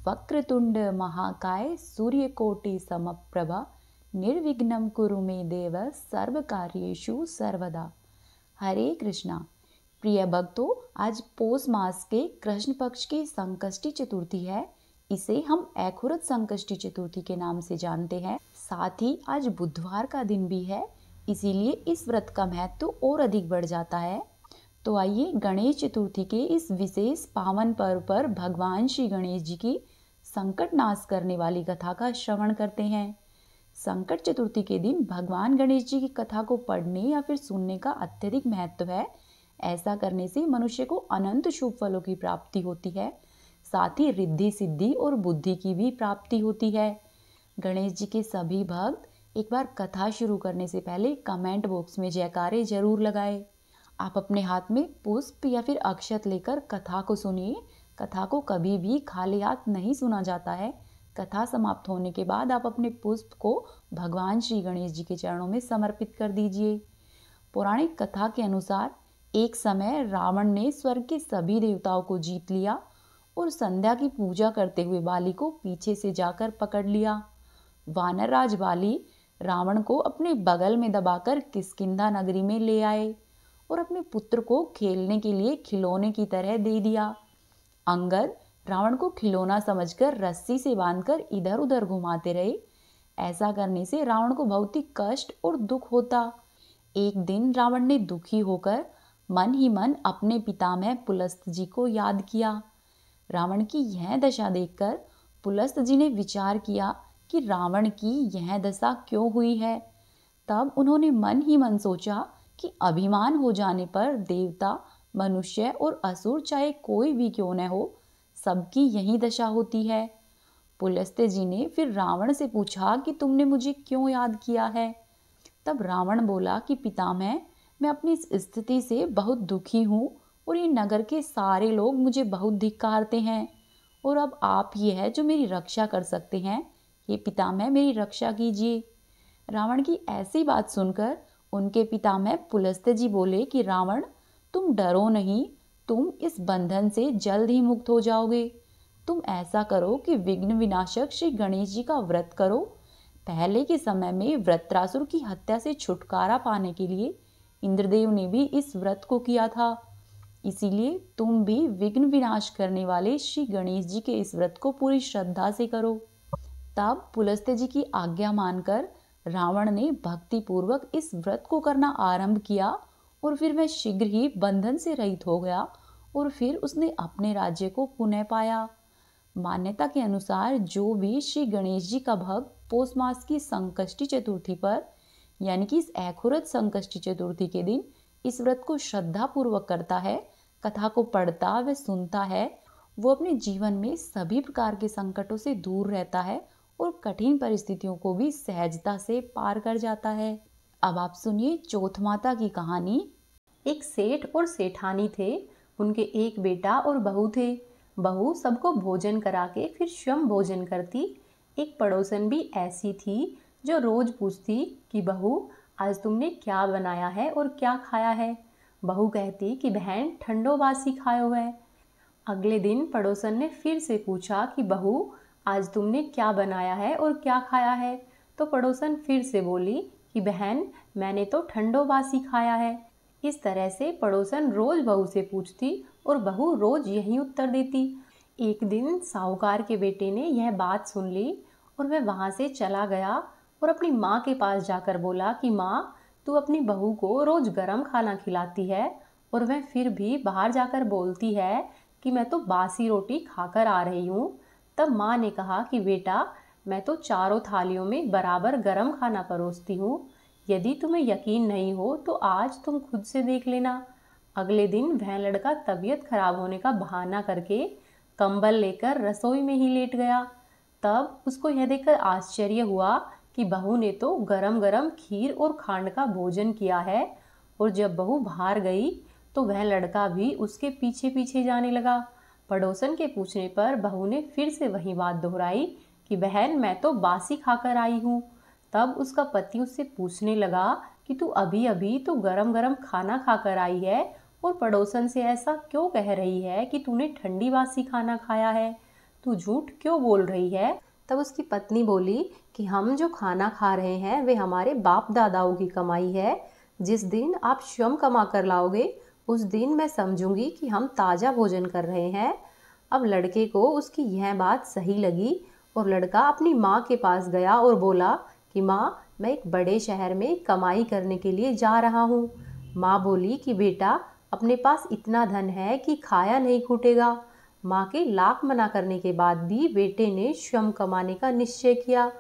वक्रतुंड महाकाय सूर्यकोटि समप्रभा निर्विघ्नं कुरु मे देव सर्व कार्येषु सर्वदा। हरे कृष्णा। प्रिय भक्तों, आज पौष मास के कृष्ण पक्ष की संकष्टी चतुर्थी है। इसे हम ऐखुरत संकष्टी चतुर्थी के नाम से जानते हैं। साथ ही आज बुधवार का दिन भी है, इसीलिए इस व्रत का महत्व और अधिक बढ़ जाता है। तो आइए गणेश चतुर्थी के इस विशेष पावन पर्व पर भगवान श्री गणेश जी की संकट नाश करने वाली कथा का श्रवण करते हैं। संकट चतुर्थी के दिन भगवान गणेश जी की कथा को पढ़ने या फिर सुनने का अत्यधिक महत्व है। ऐसा करने से मनुष्य को अनंत शुभ फलों की प्राप्ति होती है, साथ ही रिद्धि सिद्धि और बुद्धि की भी प्राप्ति होती है। गणेश जी के सभी भक्त एक बार कथा शुरू करने से पहले कमेंट बॉक्स में जयकारे जरूर लगाएं। आप अपने हाथ में पुष्प या फिर अक्षत लेकर कथा को सुनिए। कथा को कभी भी खाली हाथ नहीं सुना जाता है। कथा समाप्त होने के बाद आप अपने पुष्प को भगवान श्री गणेश जी के चरणों में समर्पित कर दीजिए। पौराणिक कथा के अनुसार एक समय रावण ने स्वर्ग के सभी देवताओं को जीत लिया और संध्या की पूजा करते हुए बाली को पीछे से जाकर पकड़ लिया। वानरराज बाली रावण को अपने बगल में दबाकर किष्किंधा नगरी में ले आए और अपने पुत्र को खेलने के लिए खिलौने की तरह दे दिया। अंगद रावण को खिलौना समझकर रस्सी से बांधकर इधर उधर घुमाते रहे। ऐसा करने से रावण को बहुत ही कष्ट और दुख होता। एक दिन रावण ने दुखी होकर मन ही मन अपने पितामह पुलस्त जी को याद किया। रावण की यह दशा देखकर पुलस्त जी ने विचार किया कि रावण की यह दशा क्यों हुई है। तब उन्होंने मन ही मन सोचा कि अभिमान हो जाने पर देवता, मनुष्य और असुर चाहे कोई भी क्यों न हो, सबकी यही दशा होती है। पुलस्त जी ने फिर रावण से पूछा कि तुमने मुझे क्यों याद किया है। तब रावण बोला कि पितामह, मैं अपनी इस स्थिति से बहुत दुखी हूँ और ये नगर के सारे लोग मुझे बहुत धिक्कारते हैं और अब आप ही है जो मेरी रक्षा कर सकते हैं। ये पितामह, मेरी रक्षा कीजिए। रावण की ऐसी बात सुनकर उनके पितामह पुलस्त जी बोले कि रावण, तुम डरो नहीं, तुम इस बंधन से जल्द ही मुक्त हो जाओगे। तुम ऐसा करो कि विघ्न विनाशक श्री गणेश जी का व्रत करो। पहले के समय में वृत्रासुर की हत्या से छुटकारा पाने के लिए इंद्रदेव ने भी इस व्रत को किया था। इसीलिए तुम भी विघ्न विनाश करने वाले श्री गणेश जी के इस व्रत को पूरी श्रद्धा से करो। तब पुलस्त जी की आज्ञा मानकर रावण ने भक्ति पूर्वक इस व्रत को करना आरंभ किया और फिर वह शीघ्र ही बंधन से रहित हो गया और फिर उसने अपने राज्य को पुनः पाया। मान्यता के अनुसार जो भी श्री गणेश जी का भक्त पौष मास की संकष्टी चतुर्थी पर यानी कि इस ऐखुरत संकष्टी चतुर्थी के दिन इस व्रत को श्रद्धा पूर्वक करता है, कथा को पढ़ता व सुनता है, वो अपने जीवन में सभी प्रकार के संकटों से दूर रहता है और कठिन परिस्थितियों को भी सहजता से पार कर जाता है। अब आप सुनिए चौथ माता की कहानी। एक सेठ और सेठानी थे। उनके एक बेटा और बहू थे। बहू सबको भोजन करा के फिर स्वयं भोजन करती। एक पड़ोसन भी ऐसी थी जो रोज पूछती कि बहू, आज तुमने क्या बनाया है और क्या खाया है। बहू कहती कि बहन, ठंडो बासी खायो है। अगले दिन पड़ोसन ने फिर से पूछा कि बहू, आज तुमने क्या बनाया है और क्या खाया है। तो पड़ोसन फिर से बोली कि बहन, मैंने तो ठंडो बासी खाया है। इस तरह से पड़ोसन रोज बहू से पूछती और बहू रोज यही उत्तर देती। एक दिन साहूकार के बेटे ने यह बात सुन ली और वह वहां से चला गया और अपनी माँ के पास जाकर बोला कि माँ, तू अपनी बहू को रोज गरम खाना खिलाती है और वह फिर भी बाहर जाकर बोलती है कि मैं तो बासी रोटी खाकर आ रही हूँ। तब माँ ने कहा कि बेटा, मैं तो चारों थालियों में बराबर गरम खाना परोसती हूँ। यदि तुम्हें यकीन नहीं हो तो आज तुम खुद से देख लेना। अगले दिन वह लड़का तबीयत खराब होने का बहाना करके कंबल लेकर रसोई में ही लेट गया। तब उसको यह देखकर आश्चर्य हुआ कि बहू ने तो गरम गरम खीर और खांड का भोजन किया है। और जब बहू बाहर गई तो वह लड़का भी उसके पीछे पीछे जाने लगा। पड़ोसन के पूछने पर बहू ने फिर से वही बात दोहराई कि बहन, मैं तो बासी खाकर आई हूँ। तब उसका पति उससे पूछने लगा कि तू अभी अभी तो गरम गरम खाना खाकर आई है और पड़ोसन से ऐसा क्यों कह रही है कि तूने ठंडी बासी खाना खाया है। तू झूठ क्यों बोल रही है? तब उसकी पत्नी बोली कि हम जो खाना खा रहे हैं वे हमारे बाप दादाओं की कमाई है। जिस दिन आप स्वयं कमा कर लाओगे उस दिन मैं समझूंगी कि हम ताज़ा भोजन कर रहे हैं। अब लड़के को उसकी यह बात सही लगी और लड़का अपनी माँ के पास गया और बोला कि माँ, मैं एक बड़े शहर में कमाई करने के लिए जा रहा हूँ। माँ बोली कि बेटा, अपने पास इतना धन है कि खाया नहीं छूटेगा। माँ के लाख मना करने के बाद भी बेटे ने स्वयं कमाने का निश्चय किया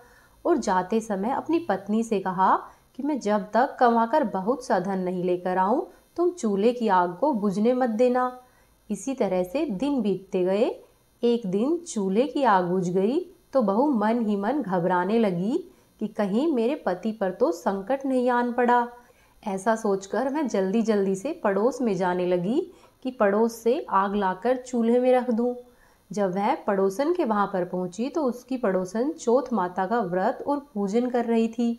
और जाते समय अपनी पत्नी से कहा कि मैं जब तक कमाकर बहुत सा धन नहीं लेकर आऊं तुम चूल्हे की आग को बुझने मत देना। इसी तरह से दिन बीतते गए। एक दिन चूल्हे की आग बुझ गई तो बहू मन ही मन घबराने लगी कि कहीं मेरे पति पर तो संकट नहीं आन पड़ा। ऐसा सोचकर मैं जल्दी जल्दी से पड़ोस में जाने लगी कि पड़ोस से आग लाकर चूल्हे में रख दूं। जब वह पड़ोसन के वहां पर पहुंची तो उसकी पड़ोसन चौथ माता का व्रत और पूजन कर रही थी।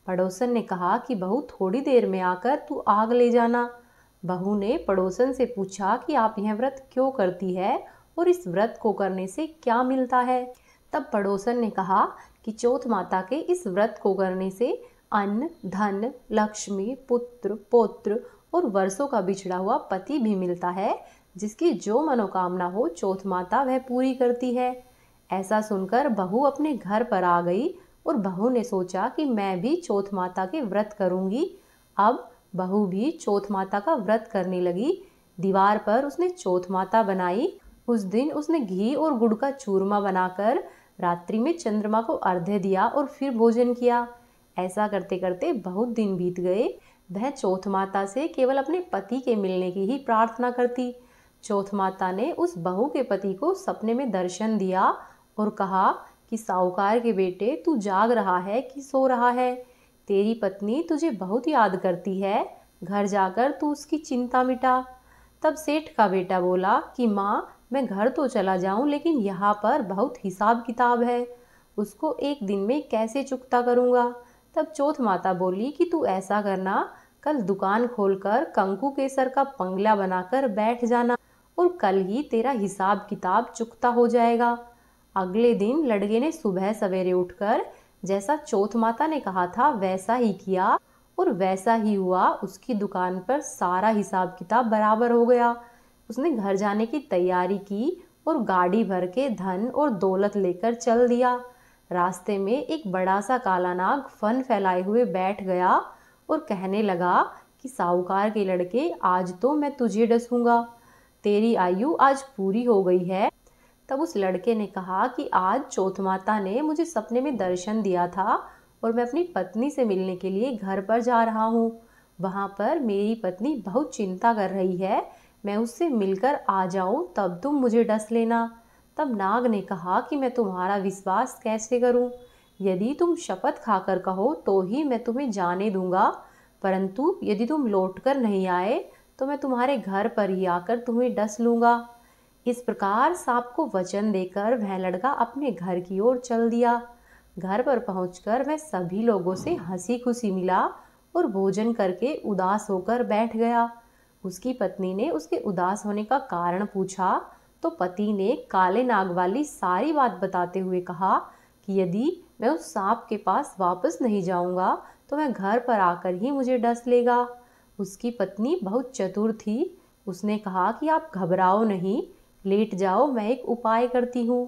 पड़ोसन ने कहा कि बहू, थोड़ी देर में आकर तू आग ले जाना। बहू ने पड़ोसन से पूछा कि आप यह व्रत क्यों करती है और इस व्रत को करने से क्या मिलता है। तब पड़ोसन ने कहा कि चौथ माता के इस व्रत को करने से अन्न, धन, लक्ष्मी, पुत्र, पौत्र और वर्षों का बिछड़ा हुआ पति भी मिलता है। जिसकी जो मनोकामना हो चौथ माता वह पूरी करती है। ऐसा सुनकर बहू अपने घर पर आ गई और बहू ने सोचा कि मैं भी चौथ माता के व्रत करूंगी। अब बहू भी चौथ माता का व्रत करने लगी। दीवार पर उसने चौथ माता बनाई। उस दिन उसने घी और गुड़ का चूरमा बनाकर रात्रि में चंद्रमा को अर्घ्य दिया और फिर भोजन किया। ऐसा करते करते बहुत दिन बीत गए। वह चौथ माता से केवल अपने पति के मिलने की ही प्रार्थना करती। चौथ माता ने उस बहू के पति को सपने में दर्शन दिया और कहा कि साहूकार के बेटे, तू जाग रहा है कि सो रहा है? तेरी पत्नी तुझे बहुत याद करती है, घर जाकर तू उसकी चिंता मिटा। तब सेठ का बेटा बोला कि माँ, मैं घर तो चला जाऊं लेकिन यहाँ पर बहुत हिसाब किताब है, उसको एक दिन में कैसे चुकता करूँगा। तब चौथ माता बोली कि तू ऐसा करना, कल दुकान खोलकर कंकु केसर का पंगला बनाकर बैठ जाना और कल ही तेरा हिसाब किताब चुकता हो जाएगा। अगले दिन लड़के ने सुबह सवेरे उठकर जैसा चौथ माता ने कहा था वैसा ही किया और वैसा ही हुआ। उसकी दुकान पर सारा हिसाब किताब बराबर हो गया। उसने घर जाने की तैयारी की और गाड़ी भर के धन और दौलत लेकर चल दिया। रास्ते में एक बड़ा सा काला नाग फन फैलाए हुए बैठ गया और कहने लगा कि साहूकार के लड़के, आज तो मैं तुझे डसूंगा, तेरी आयु आज पूरी हो गई है। तब उस लड़के ने कहा कि आज चौथ माता ने मुझे सपने में दर्शन दिया था और मैं अपनी पत्नी से मिलने के लिए घर पर जा रहा हूँ। वहाँ पर मेरी पत्नी बहुत चिंता कर रही है, मैं उससे मिलकर आ जाऊँ तब तुम मुझे डस लेना। तब नाग ने कहा कि मैं तुम्हारा विश्वास कैसे करूं? यदि तुम शपथ खाकर कहो तो ही मैं तुम्हें जाने दूंगा, परंतु यदि तुम लौटकर नहीं आए तो मैं तुम्हारे घर पर ही आकर तुम्हें डस लूंगा। इस प्रकार सांप को वचन देकर वह लड़का अपने घर की ओर चल दिया। घर पर पहुंचकर वह सभी लोगों से हंसी खुशी मिला और भोजन करके उदास होकर बैठ गया। उसकी पत्नी ने उसके उदास होने का कारण पूछा तो पति ने काले नाग वाली सारी बात बताते हुए कहा कि यदि मैं उस सांप के पास वापस नहीं जाऊंगा तो वह घर पर आकर ही मुझे डस लेगा। उसकी पत्नी बहुत चतुर थी। उसने कहा कि आप घबराओ नहीं, लेट जाओ, मैं एक उपाय करती हूँ।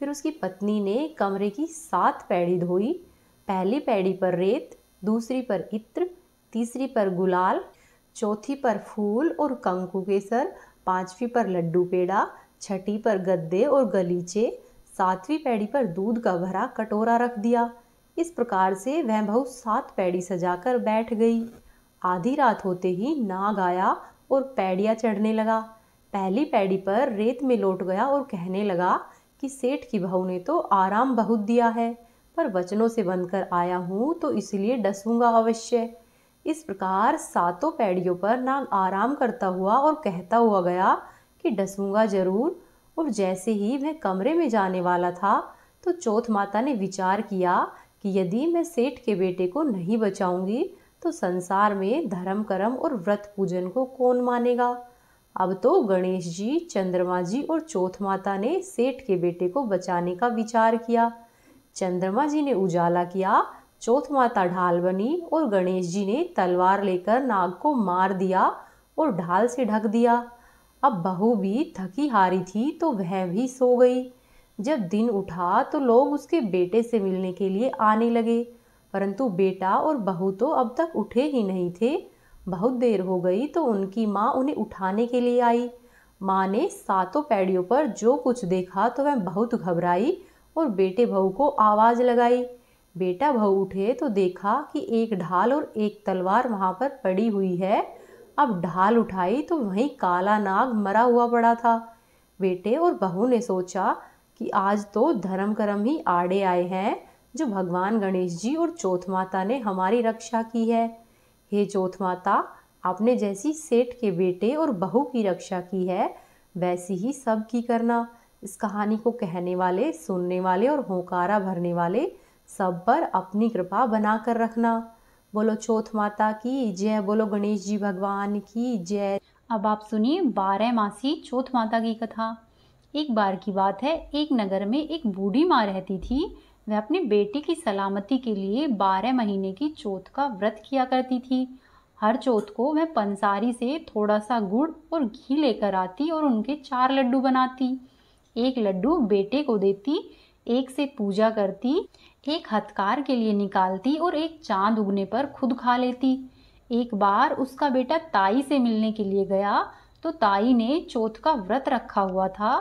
फिर उसकी पत्नी ने कमरे की 7 पैड़ी धोई। पहली पैड़ी पर रेत, दूसरी पर इत्र, तीसरी पर गुलाल, चौथी पर फूल और कंकु केसर, पांचवी पर लड्डू पेड़ा, छठी पर गद्दे और गलीचे, 7वीं पैड़ी पर दूध का भरा कटोरा रख दिया। इस प्रकार से वह बहू 7 पैड़ी सजाकर बैठ गई। आधी रात होते ही नाग आया और पैड़ियाँ चढ़ने लगा। पहली पैड़ी पर रेत में लौट गया और कहने लगा कि सेठ की बहू ने तो आराम बहुत दिया है, पर वचनों से बनकर आया हूँ तो इसलिए डसूंगा अवश्य। इस प्रकार 7 पैड़ियों पर नाग आराम करता हुआ और कहता हुआ गया कि डसूंगा जरूर। और जैसे ही वह कमरे में जाने वाला था तो चौथ माता ने विचार किया कि यदि मैं सेठ के बेटे को नहीं बचाऊंगी तो संसार में धर्म कर्म और व्रत पूजन को कौन मानेगा। अब तो गणेश जी, चंद्रमा जी और चौथ माता ने सेठ के बेटे को बचाने का विचार किया। चंद्रमा जी ने उजाला किया, चौथ माता ढाल बनी और गणेश जी ने तलवार लेकर नाग को मार दिया और ढाल से ढक दिया। अब बहू भी थकी हारी थी तो वह भी सो गई। जब दिन उठा तो लोग उसके बेटे से मिलने के लिए आने लगे, परंतु बेटा और बहू तो अब तक उठे ही नहीं थे। बहुत देर हो गई तो उनकी माँ उन्हें उठाने के लिए आई। माँ ने सातों पैड़ियों पर जो कुछ देखा तो वह बहुत घबराई और बेटे बहू को आवाज लगाई। बेटा बहू उठे तो देखा कि एक ढाल और एक तलवार वहां पर पड़ी हुई है। अब ढाल उठाई तो वहीं काला नाग मरा हुआ पड़ा था। बेटे और बहू ने सोचा कि आज तो धर्म कर्म ही आड़े आए हैं, जो भगवान गणेश जी और चौथ माता ने हमारी रक्षा की है। हे चौथ माता, आपने जैसी सेठ के बेटे और बहू की रक्षा की है, वैसी ही सब की करना। इस कहानी को कहने वाले, सुनने वाले और होकारा भरने वाले सब पर अपनी कृपा बनाकर रखना। बोलो चौथ माता की जय, बोलो गणेश जी भगवान की जय। अब आप सुनिए 12 मासी चौथ माता की कथा। एक बार की बात है, एक नगर में एक बूढ़ी माँ रहती थी। वह अपने बेटे की सलामती के लिए 12 महीने की चौथ का व्रत किया करती थी। हर चौथ को वह पंसारी से थोड़ा सा गुड़ और घी लेकर आती और उनके 4 लड्डू बनाती। एक लड्डू बेटे को देती, एक से पूजा करती, एक हथकार के लिए निकालती और एक चांद उगने पर खुद खा लेती। एक बार उसका बेटा ताई से मिलने के लिए गया तो ताई ने चौथ का व्रत रखा हुआ था।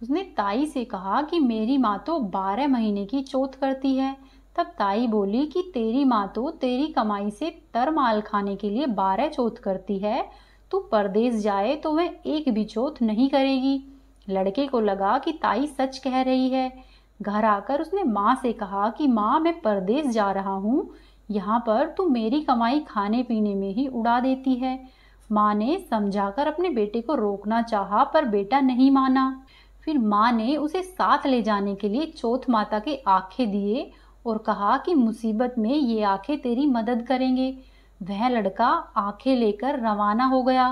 उसने ताई से कहा कि मेरी माँ तो 12 महीने की चौथ करती है। तब ताई बोली कि तेरी माँ तो तेरी कमाई से तरमाल खाने के लिए 12 चौथ करती है, तू परदेश जाए तो वह एक भी चौथ नहीं करेगी। लड़के को लगा कि ताई सच कह रही है। घर आकर उसने माँ से कहा कि माँ, मैं परदेश जा रहा हूँ, यहाँ पर तू मेरी कमाई खाने पीने में ही उड़ा देती है। माँ ने समझाकर अपने बेटे को रोकना चाहा पर बेटा नहीं माना। फिर माँ ने उसे साथ ले जाने के लिए चौथ माता के आंखें दिए और कहा कि मुसीबत में ये आंखें तेरी मदद करेंगे। वह लड़का आंखें लेकर रवाना हो गया।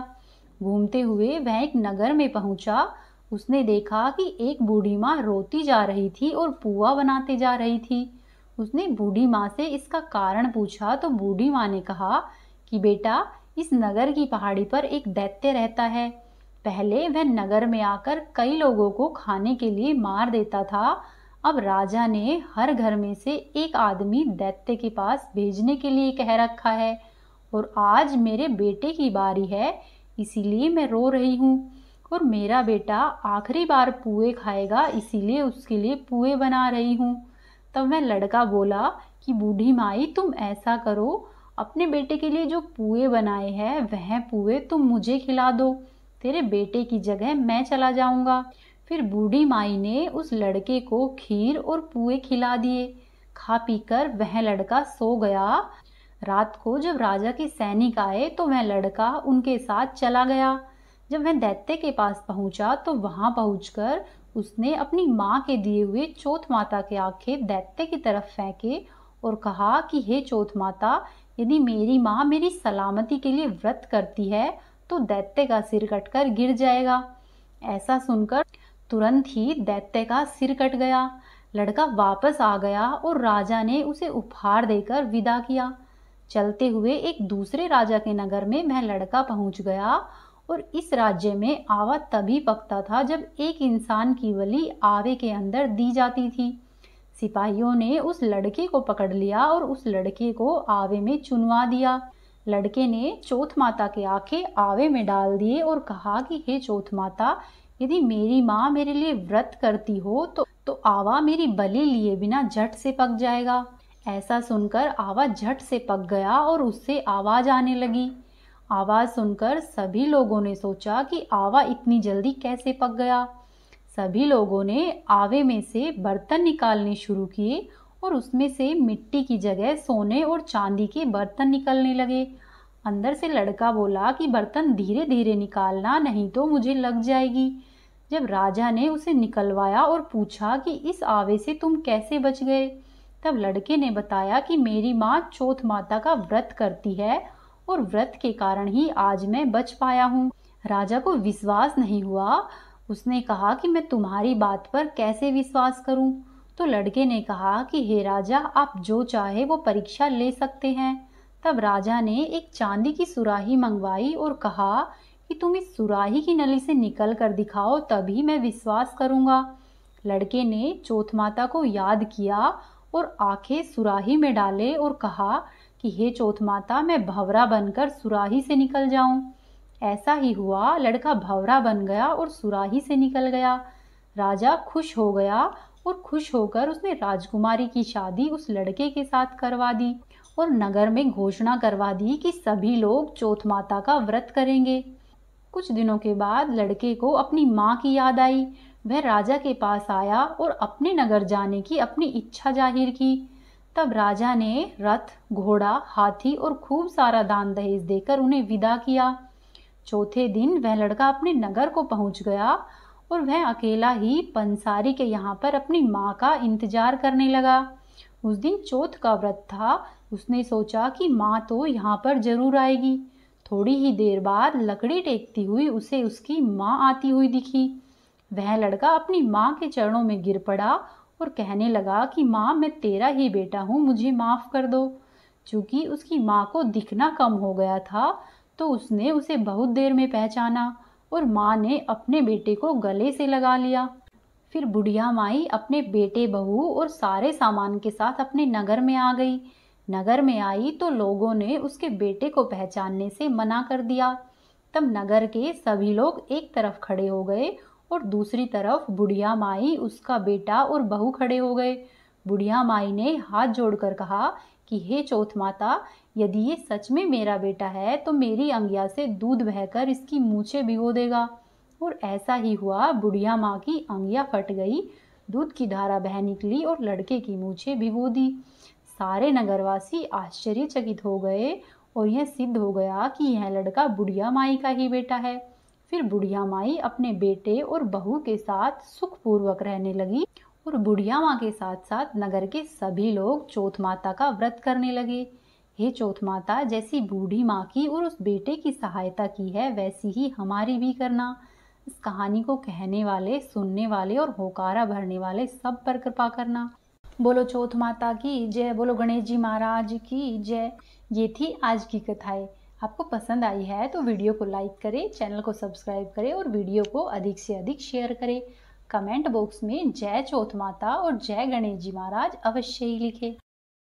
घूमते हुए वह एक नगर में पहुंचा। उसने देखा कि एक बूढ़ी माँ रोती जा रही थी और पुआ बनाते जा रही थी। उसने बूढ़ी माँ से इसका कारण पूछा तो बूढ़ी माँ ने कहा कि बेटा, इस नगर की पहाड़ी पर एक दैत्य रहता है। पहले वह नगर में आकर कई लोगों को खाने के लिए मार देता था। अब राजा ने हर घर में से एक आदमी दैत्य के पास भेजने के लिए कह रखा है और आज मेरे बेटे की बारी है, इसीलिए मैं रो रही हूँ। और मेरा बेटा आखिरी बार पुए खाएगा, इसीलिए उसके लिए पुए बना रही हूँ। तब वह लड़का बोला कि बूढ़ी माई, तुम ऐसा करो, अपने बेटे के लिए जो पुए बनाए हैं वह पुए तुम मुझे खिला दो, तेरे बेटे की जगह मैं चला जाऊंगा। फिर बूढ़ी माई ने उस लड़के को खीर और पुए खिला दिए। खा पीकर वह लड़का सो गया। रात को जब राजा के सैनिक आए तो वह लड़का उनके साथ चला गया। जब वह दैत्य के पास पहुंचा तो वहां पहुंचकर उसने अपनी माँ के दिए हुए चौथ माता के आंखें दैत्य की तरफ फेंके और कहा कि हे चौथ माता, यदि मेरी माँ मेरी सलामती के लिए व्रत करती है तो दैत्य का सिर कटकर गिर जाएगा। ऐसा सुनकर तुरंत ही दैत्य का सिर कट गया। लड़का वापस आ गया और राजा ने उसे उपहार देकर विदा किया। चलते हुए एक दूसरे राजा के नगर में वह लड़का पहुंच गया और इस राज्य में आवा तभी पकता था जब एक इंसान की बलि आवे के अंदर दी जाती थी। सिपाहियों ने उस लड़के को पकड़ लिया और उस लड़के को आवे में चुनवा दिया। लड़के ने चौथ माता के आंखें आवे में डाल दिए और कहा कि हे चौथ माता, यदि मेरी माँ मेरे लिए व्रत करती हो तो आवा मेरी बलि लिए बिना झट से पक जाएगा। ऐसा सुनकर आवा झट से पक गया और उससे आवाज आने लगी। आवाज सुनकर सभी लोगों ने सोचा कि आवा इतनी जल्दी कैसे पक गया। सभी लोगों ने आवे में से बर्तन निकालने शुरू किए और उसमें से मिट्टी की जगह सोने और चांदी के बर्तन निकलने लगे। अंदर से लड़का बोला कि बर्तन धीरे धीरे निकालना, नहीं तो मुझे लग जाएगी। जब राजा ने उसे निकलवाया और पूछा कि इस आवे से तुम कैसे बच गए, तब लड़के ने बताया कि मेरी माँ चौथ माता का व्रत करती है और व्रत के कारण ही आज मैं बच पाया हूँ। राजा को विश्वास नहीं हुआ। उसने कहा कि मैं तुम्हारी बात पर कैसे विश्वास करूं? तो लड़के ने कहा कि हे राजा, आप जो चाहे वो परीक्षा ले सकते हैं। तब राजा ने एक चांदी की सुराही मंगवाई और कहा कि तुम इस सुराही की नली से निकल कर दिखाओ, तभी मैं विश्वास करूंगा। लड़के ने चौथ माता को याद किया और आंखें सुराही में डाले और कहा कि हे चौथ माता, मैं भंवरा बनकर सुराही से निकल जाऊं। ऐसा ही हुआ, लड़का भंवरा बन गया और सुराही से निकल गया। राजा खुश हो गया और खुश होकर उसने राजकुमारी की शादी उस लड़के के साथ करवा दी और नगर में घोषणा करवा दी कि सभी लोग चौथ माता का व्रत करेंगे। कुछ दिनों के बाद लड़के को अपनी माँ की याद आई। वह राजा के पास आया और अपने नगर जाने की अपनी इच्छा जाहिर की। तब राजा ने रथ, घोड़ा, हाथी और खूब सारा दान दहेज देकर उन्हें विदा किया। चौथे दिन वह लड़का अपने नगर को पहुंच गया और वह अकेला ही पंसारी के यहाँ पर अपनी माँ का इंतजार करने लगा। उस दिन चौथ का व्रत था। उसने सोचा कि माँ तो यहाँ पर जरूर आएगी। थोड़ी ही देर बाद लकड़ी टेकती हुई उसे उसकी माँ आती हुई दिखी। वह लड़का अपनी माँ के चरणों में गिर पड़ा और कहने लगा कि माँ, मैं तेरा ही बेटा हूँ, मुझे माफ़ कर दो। चूँकि उसकी माँ को दिखना कम हो गया था तो उसने उसे बहुत देर में पहचाना और माँ ने अपने बेटे को गले से लगा लिया। फिर बुढ़िया माई अपने बेटे, बहू और सारे सामान के साथ अपने नगर में आ गई। नगर में आई तो लोगों ने उसके बेटे को पहचानने से मना कर दिया। तब नगर के सभी लोग एक तरफ खड़े हो गए और दूसरी तरफ बुढ़िया माई, उसका बेटा और बहू खड़े हो गए। बुढ़िया माई ने हाथ जोड़कर कहा कि हे चौथ माता, यदि ये सच में मेरा बेटा है तो मेरी अंगिया से दूध बहकर इसकी मूछें भिगो देगा। और ऐसा ही हुआ। बुढ़िया माँ की अंगिया फट गई, दूध की धारा बह निकली और लड़के की मूछें भिगो दी। सारे नगरवासी आश्चर्यचकित हो गए और यह सिद्ध हो गया कि यह लड़का बुढ़िया माई का ही बेटा है। फिर बुढ़िया माई अपने बेटे और बहू के साथ सुखपूर्वक रहने लगी और बुढ़िया माँ के साथ साथ नगर के सभी लोग चौथ माता का व्रत करने लगे। हे चौथ माता, जैसी बूढ़ी माँ की और उस बेटे की सहायता की है, वैसी ही हमारी भी करना। इस कहानी को कहने वाले, सुनने वाले और होकारा भरने वाले सब पर कृपा करना। बोलो चौथ माता की जय, बोलो गणेश जी महाराज की जय। ये थी आज की कथाएं। आपको पसंद आई है तो वीडियो को लाइक करें, चैनल को सब्सक्राइब करें और वीडियो को अधिक से अधिक शेयर करें। कमेंट बॉक्स में जय चौथ माता और जय गणेश जी महाराज अवश्य ही लिखें।